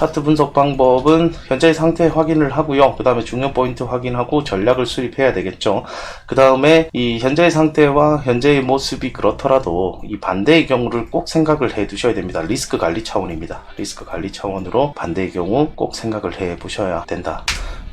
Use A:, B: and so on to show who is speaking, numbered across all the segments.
A: 차트 분석 방법은 현재의 상태 확인을 하고요. 그 다음에 중요 포인트 확인하고 전략을 수립해야 되겠죠. 그 다음에 이 현재의 상태와 현재의 모습이 그렇더라도 이 반대의 경우를 꼭 생각을 해 두셔야 됩니다. 리스크 관리 차원입니다. 리스크 관리 차원으로 반대의 경우 꼭 생각을 해 보셔야 된다.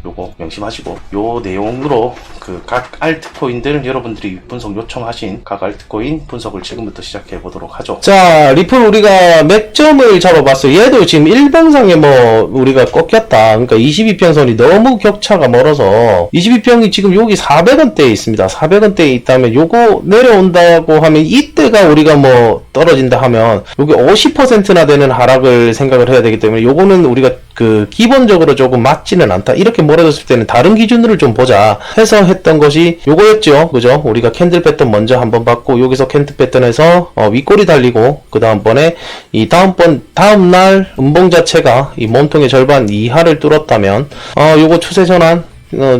A: 요거 명심하시고, 요 내용으로 그 각 알트코인들 여러분들이 분석 요청하신 각 알트코인 분석을 지금부터 시작해 보도록 하죠.
B: 자, 리플 우리가 맥점을 잡아봤어요. 얘도 지금 일봉상에 뭐 우리가 꺾였다. 그러니까 22평선이 너무 격차가 멀어서 22평이 지금 여기 400원대에 있습니다. 400원대에 있다면 요거 내려온다고 하면 이때가 우리가 뭐 떨어진다 하면 여기 50%나 되는 하락을 생각을 해야 되기 때문에 요거는 우리가 그 기본적으로 조금 맞지는 않다. 이렇게 몰아줬을 때는 다른 기준으로 좀 보자 해서 했던 것이 요거였죠. 그죠? 우리가 캔들 패턴 먼저 한번 봤고, 여기서 캔들 패턴에서 윗꼬리 달리고, 그 다음번에 이 다음날 음봉 자체가 이 몸통의 절반 이하를 뚫었다면 요거 추세 전환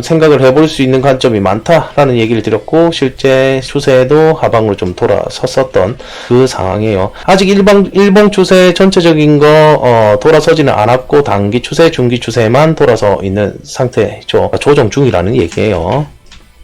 B: 생각을 해볼 수 있는 관점이 많다라는 얘기를 드렸고, 실제 추세도 하방으로 좀 돌아섰었던 그 상황이에요. 아직 일봉 추세 전체적인 거 돌아서지는 않았고, 단기 추세, 중기 추세만 돌아서 있는 상태죠. 조정 중이라는 얘기예요.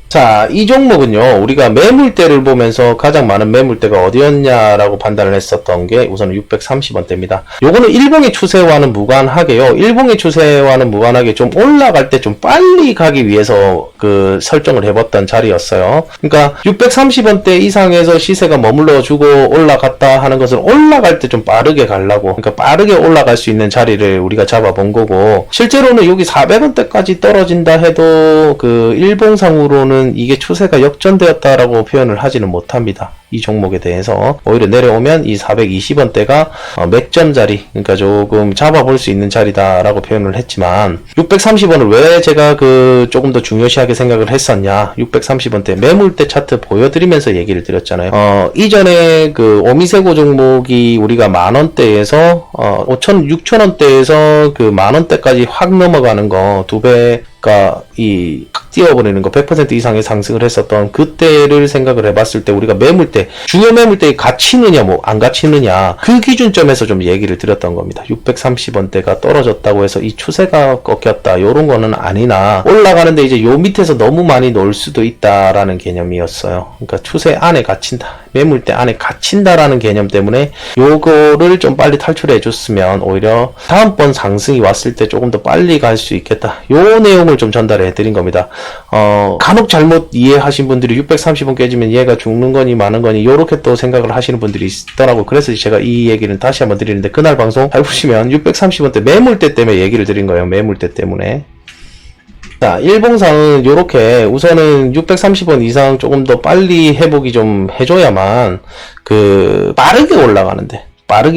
B: 자, 이 종목은요, 우리가 매물대를 보면서 가장 많은 매물대가 어디였냐라고 판단을 했었던 게 우선 630원대입니다. 요거는 일봉의 추세와는 무관하게요. 일봉의 추세와는 무관하게 좀 올라갈 때 좀 빨리 가기 위해서 그 설정을 해봤던 자리였어요. 그러니까 630원대 이상에서 시세가 머물러주고 올라갔다 하는 것은 올라갈 때 좀 빠르게 가려고, 그러니까 빠르게 올라갈 수 있는 자리를 우리가 잡아본 거고, 실제로는 여기 400원대까지 떨어진다 해도 그 일봉상으로는 이게 추세가 역전되었다라고 표현을 하지는 못합니다. 이 종목에 대해서 오히려 내려오면 이 420원대가 맥점 자리, 그러니까 조금 잡아볼 수 있는 자리다라고 표현을 했지만, 630원을 왜 제가 그 조금 더 중요시하게 생각을 했었냐, 630원대 매물대 차트 보여드리면서 얘기를 드렸잖아요. 이전에 그 오미세고 종목이 우리가 만원대에서 5천, 6천원대에서 그 만원대까지 확 넘어가는 거 2배가 확 뛰어버리는 거 100% 이상의 상승을 했었던 그때를 생각을 해봤을 때, 우리가 매물대, 중요 매물대에 갇히느냐 뭐 안 갇히느냐, 그 기준점에서 좀 얘기를 드렸던 겁니다. 630원대가 떨어졌다고 해서 이 추세가 꺾였다, 요런 거는 아니나, 올라가는데 이제 요 밑에서 너무 많이 놀 수도 있다라는 개념이었어요. 그러니까 추세 안에 갇힌다, 매물대 안에 갇힌다라는 개념 때문에 요거를 좀 빨리 탈출해 줬으면 오히려 다음번 상승이 왔을 때 조금 더 빨리 갈 수 있겠다, 요 내용을 좀 전달해 드린 겁니다. 간혹 잘못 이해하신 분들이 630원 깨지면 얘가 죽는 거니 마는 거니 요렇게 또 생각을 하시는 분들이 있더라고요. 그래서 제가 이 얘기는 다시 한번 드리는데, 그날 방송 해보시면 630원대 매물대 때문에 얘기를 드린 거예요. 매물대 때문에. 자, 일봉상은 요렇게 우선은 630원 이상 조금 더 빨리 회복이 좀 해줘야만 빠르게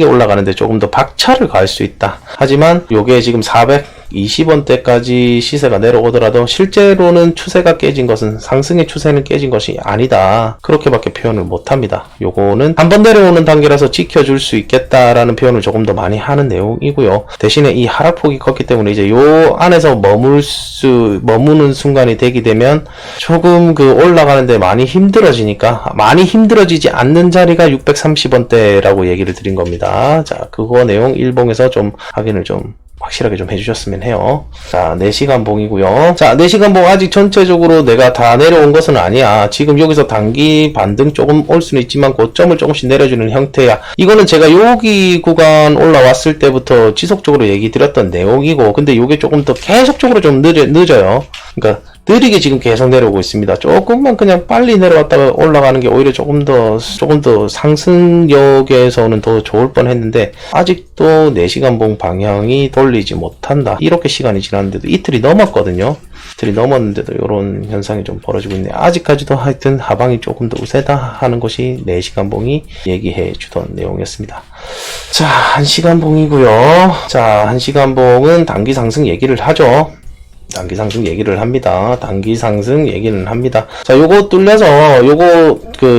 B: 올라가는데 조금 더 박차를 가할 수 있다. 하지만 요게 지금 420원대까지 시세가 내려오더라도 실제로는 추세가 깨진 것은, 상승의 추세는 깨진 것이 아니다, 그렇게밖에 표현을 못합니다. 요거는 한번 내려오는 단계라서 지켜줄 수 있겠다라는 표현을 조금 더 많이 하는 내용이고요. 대신에 이 하락폭이 컸기 때문에 이제 요 안에서 머무는 순간이 되게 되면 조금 올라가는데 많이 힘들어지니까, 많이 힘들어지지 않는 자리가 630원대라고 얘기를 드린 겁니다. 자, 그거 내용 일봉에서 좀 확인을 좀 확실하게 좀 해주셨으면 해요. 자, 4시간 봉이고요. 자, 4시간 봉 아직 전체적으로 내가 다 내려온 것은 아니야. 지금 여기서 단기 반등 조금 올 수는 있지만 고점을 조금씩 내려주는 형태야. 이거는 제가 여기 구간 올라왔을 때부터 지속적으로 얘기 드렸던 내용이고, 근데 이게 조금 더 계속적으로 좀 늦어요. 그러니까 느리게 지금 계속 내려오고 있습니다. 조금만 그냥 빨리 내려왔다가 올라가는 게 오히려 조금 더 상승력에서는 더 좋을 뻔 했는데, 아직도 4시간 봉 방향이 돌리지 못한다. 이렇게 시간이 지났는데도 이틀이 넘었거든요. 이틀이 넘었는데도 이런 현상이 좀 벌어지고 있네요. 아직까지도 하여튼 하방이 조금 더 우세다 하는 것이 4시간 봉이 얘기해 주던 내용이었습니다. 자, 1시간 봉이고요. 자, 1시간 봉은 단기 상승 얘기를 하죠. 단기 상승 얘기를 합니다. 단기 상승 얘기는 합니다. 자, 요거 뚫려서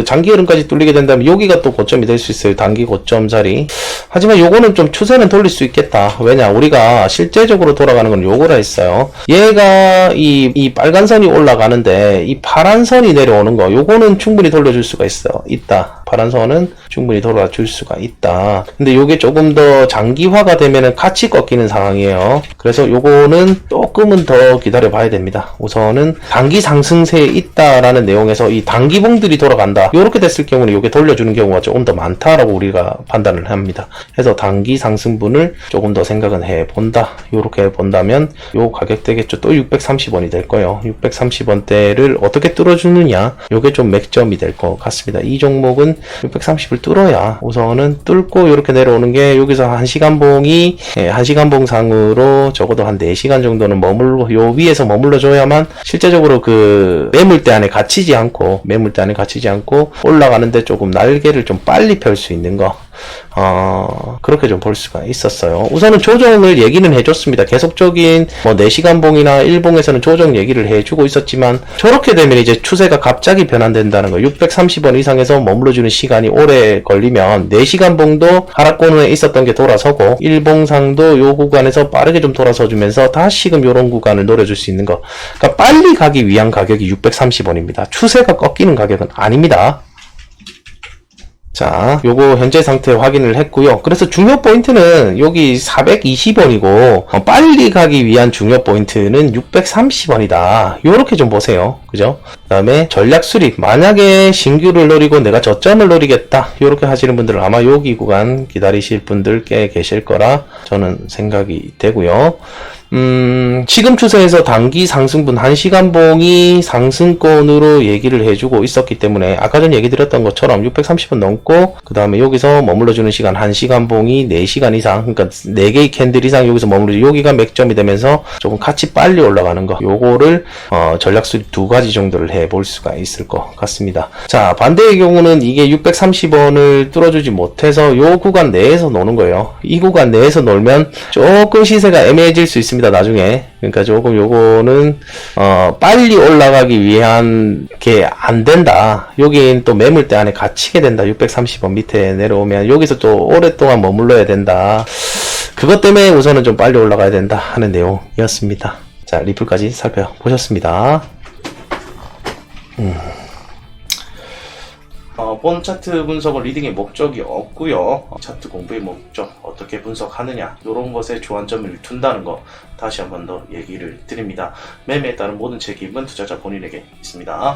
B: 장기 흐름까지 뚫리게 된다면 여기가 또 고점이 될 수 있어요. 단기 고점 자리. 하지만 요거는 좀 추세는 돌릴 수 있겠다. 왜냐, 우리가 실제적으로 돌아가는 건 요거라 했어요. 얘가 이 빨간 선이 올라가는데 이 파란 선이 내려오는 거, 요거는 충분히 돌려줄 수가 있다. 파란 선은 충분히 돌아줄 수가 있다. 근데 요게 조금 더 장기화가 되면은 같이 꺾이는 상황이에요. 그래서 요거는 조금은 더 기다려 봐야 됩니다. 우선은 단기 상승세에 있다라는 내용에서 이 단기봉들이 돌아간다. 요렇게 됐을 경우는 요게 돌려주는 경우가 조금 더 많다라고 우리가 판단을 합니다. 그래서 단기 상승분을 조금 더 생각은 해 본다. 요렇게 본다면 요 가격 되겠죠. 또 630원이 될 거예요. 630원대를 어떻게 뚫어주느냐. 요게 좀 맥점이 될 것 같습니다. 이 종목은 630을 뚫어야 우선은 뚫고 이렇게 내려오는 게 여기서 1시간봉이 1시간봉 상으로 적어도 한 4시간 정도는 요 위에서 머물러 줘야만 실제적으로 그 매물대 안에 갇히지 않고 올라가는데 조금 날개를 좀 빨리 펼 수 있는 거 그렇게 좀 볼 수가 있었어요. 우선은 조정을 얘기는 해줬습니다. 계속적인 뭐 4시간봉이나 1봉에서는 조정 얘기를 해주고 있었지만 저렇게 되면 이제 추세가 갑자기 변환된다는 거. 630원 이상에서 머물러주는 시간이 오래 걸리면 4시간봉도 하락권에 있었던 게 돌아서고 1봉상도 요 구간에서 빠르게 좀 돌아서주면서 다시금 요런 구간을 노려줄 수 있는 거. 그러니까 빨리 가기 위한 가격이 630원입니다. 추세가 꺾이는 가격은 아닙니다. 자, 요거 현재 상태 확인을 했고요. 그래서 중요 포인트는 여기 420원이고 빨리 가기 위한 중요 포인트는 630원이다. 요렇게 좀 보세요. 그죠? 그 다음에 전략 수립. 만약에 신규를 노리고 내가 저점을 노리겠다. 요렇게 하시는 분들은 아마 여기 구간 기다리실 분들 꽤 계실 거라 저는 생각이 되고요. 지금 추세에서 단기 상승분 1시간봉이 상승권으로 얘기를 해주고 있었기 때문에 아까 전 얘기 드렸던 것처럼 630원 넘고 그 다음에 여기서 머물러주는 시간 1시간봉이 4시간 이상 그러니까 4개의 캔들 이상 여기서 머물러주고 여기가 맥점이 되면서 조금 같이 빨리 올라가는 거 요거를 전략 수립 2가지 정도를 해볼 수가 있을 것 같습니다. 자, 반대의 경우는 이게 630원을 뚫어주지 못해서 요 구간 내에서 노는 거예요. 이 구간 내에서 놀면 조금 시세가 애매해질 수 있습니다. 나중에. 그러니까 조금 요거는 빨리 올라가기 위한 게 안 된다. 여긴 또 매물대 안에 갇히게 된다. 630원 밑에 내려오면 여기서 또 오랫동안 머물러야 된다. 그것 때문에 우선은 좀 빨리 올라가야 된다 하는 내용이었습니다. 자, 리플까지 살펴보셨습니다.
A: 본 차트 분석은 리딩의 목적이 없고요. 차트 공부의 목적, 어떻게 분석하느냐 이런 것에 주안점을 둔다는 거 다시 한 번 더 얘기를 드립니다. 매매에 따른 모든 책임은 투자자 본인에게 있습니다.